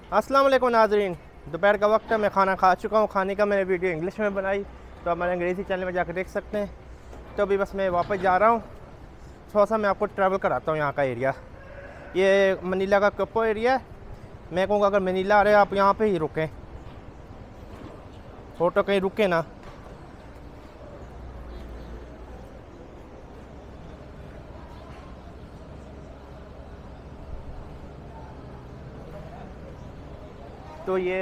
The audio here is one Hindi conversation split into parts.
अस्सलाम वालेकुम नाज़रीन, दोपहर का वक्त है, मैं खाना खा चुका हूँ। खाने का मैंने वीडियो इंग्लिश में बनाई तो आप हमारे अंग्रेज़ी चैनल में जाकर देख सकते हैं। तो अभी बस मैं वापस जा रहा हूँ। थोड़ा सा मैं आपको ट्रैवल कराता हूँ यहाँ का एरिया। ये मनीला का कपो एरिया है। मैं कहूँगा अगर मनीला आ रहे आप यहाँ पे ही रुकें, ऑटो कहीं रुके ना। तो ये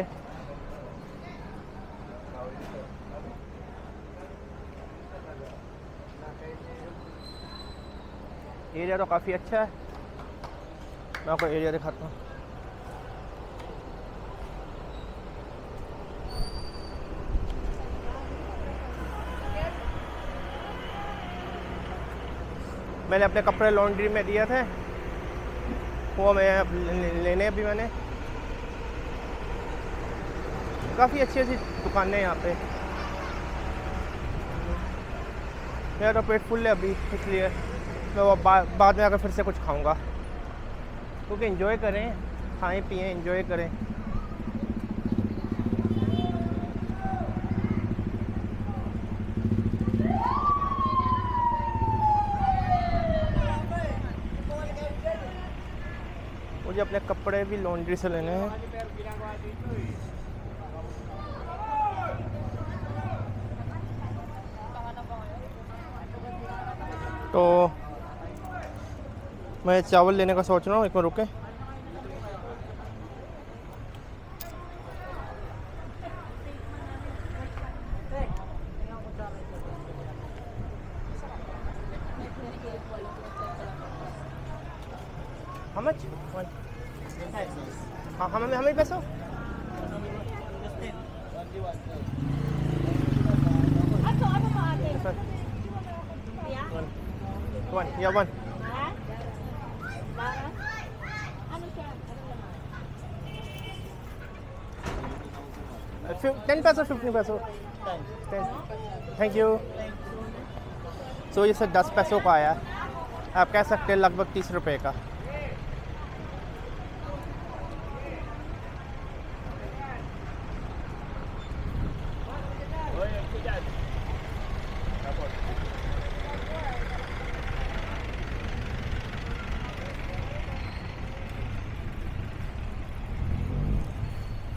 एरिया तो काफ़ी अच्छा है। मैं आपको एरिया दिखाता हूँ। मैंने अपने कपड़े लॉन्ड्री में दिए थे, वो मैं लेने अभी मैंने। काफ़ी अच्छी अच्छी दुकानें हैं यहाँ पे। मेरा तो पेट फुल है अभी, इसलिए मैं वो बाद में आकर फिर से कुछ खाऊंगा। क्योंकि एंजॉय करें, खाएं पिएं एंजॉय करें। मुझे अपने कपड़े भी लॉन्ड्री से लेने हैं। तो मैं चावल लेने का सोच रहा हूँ, एक बार रुके। How much? One. How many peso? One. Yeah, one. 10 peso, 15 peso. 10. Thank you. So ये सर 10 पैसों का आया, आप कह सकते हैं लगभग 30 रुपए का।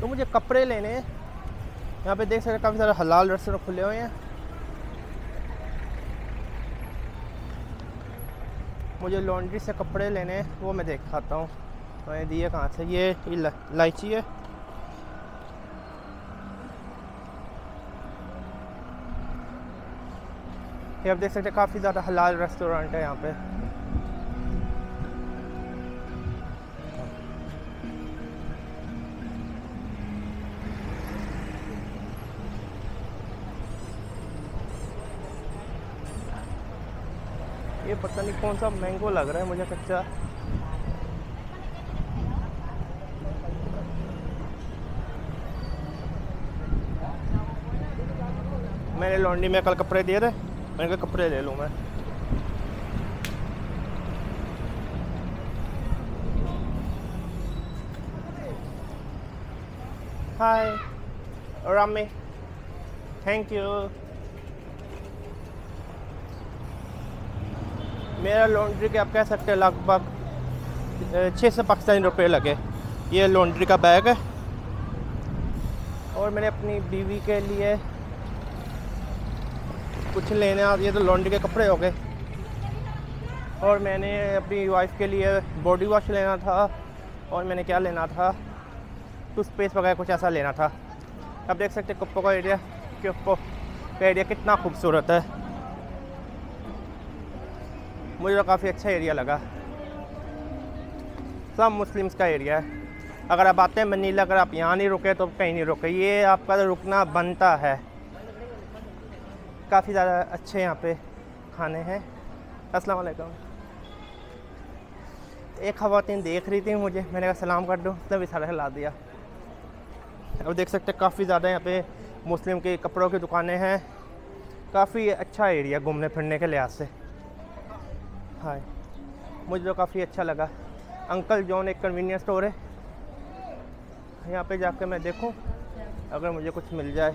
तो मुझे कपड़े लेने हैं। यहाँ पे देख सकते हैं काफ़ी सारे हलाल रेस्टोरेंट खुले हुए हैं। मुझे लॉन्ड्री से कपड़े लेने हैं, वो मैं दिखाता हूँ। मैंने दिए कहाँ से, ये इलायची है। ये आप देख सकते हैं काफ़ी ज़्यादा हलाल रेस्टोरेंट है यहाँ पे। ये पता नहीं कौन सा मैंगो लग रहा है मुझे, कच्चा। मैंने लॉन्ड्री में कल कपड़े दिए थे, मैंने कहा कपड़े ले लूँ मैं। हाय रामी, थैंक यू। मेरा लॉन्ड्री के आप कह सकते हैं लगभग 600 पाकिस्तानी रुपये लगे। ये लॉन्ड्री का बैग है। और मैंने अपनी बीवी के लिए कुछ लेने आ, ये तो लॉन्ड्री के कपड़े हो गए। और मैंने अपनी वाइफ के लिए बॉडी वॉश लेना था, और मैंने क्या लेना था, टूथपेस्ट वगैरह कुछ ऐसा लेना था। अब देख सकते हैं कप्पो का एरिया, कप्पो का एरिया कितना खूबसूरत है। मुझे तो काफ़ी अच्छा एरिया लगा। सब मुस्लिम्स का एरिया है। अगर आप आते हैं मनीला, अगर आप यहाँ नहीं रुके तो कहीं नहीं रुके, ये आपका तो रुकना बनता है। काफ़ी ज़्यादा अच्छे यहाँ पे खाने हैं। अस्सलाम वालेकुम। एक ख़वातीन देख रही थी मुझे, मैंने कहा सलाम कर दूँ, तभी सारा हिला दिया। अब देख सकते हैं काफ़ी ज़्यादा यहाँ पे मुस्लिम के कपड़ों की दुकानें हैं। काफ़ी अच्छा एरिया घूमने फिरने के लिहाज से। हाय, मुझे तो काफ़ी अच्छा लगा। अंकल जॉन एक कन्वीनियंस स्टोर है, यहाँ पे जाकर मैं देखूँ अगर मुझे कुछ मिल जाए।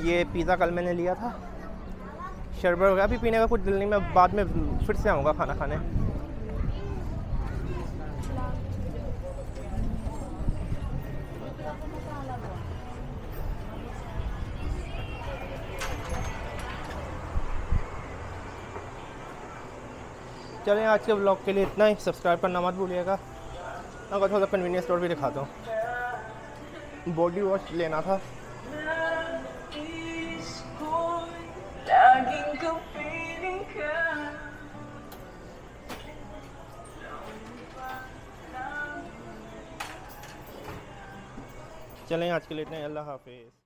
ये पिज़्ज़ा कल मैंने लिया था, शरबत वगैरह अभी पीने का कुछ दिल नहीं, मैं बाद में फिर से आऊँगा खाना खाने। चलें, आज के ब्लॉग के लिए इतना ही। सब्सक्राइब करना मत भूलिएगा। अगर थोड़ा कन्वीनियंस स्टोर भी दिखाता हूँ। बॉडी वॉश लेना था। चलें, आज के लिए इतना ही। अल्लाह हाफिज़।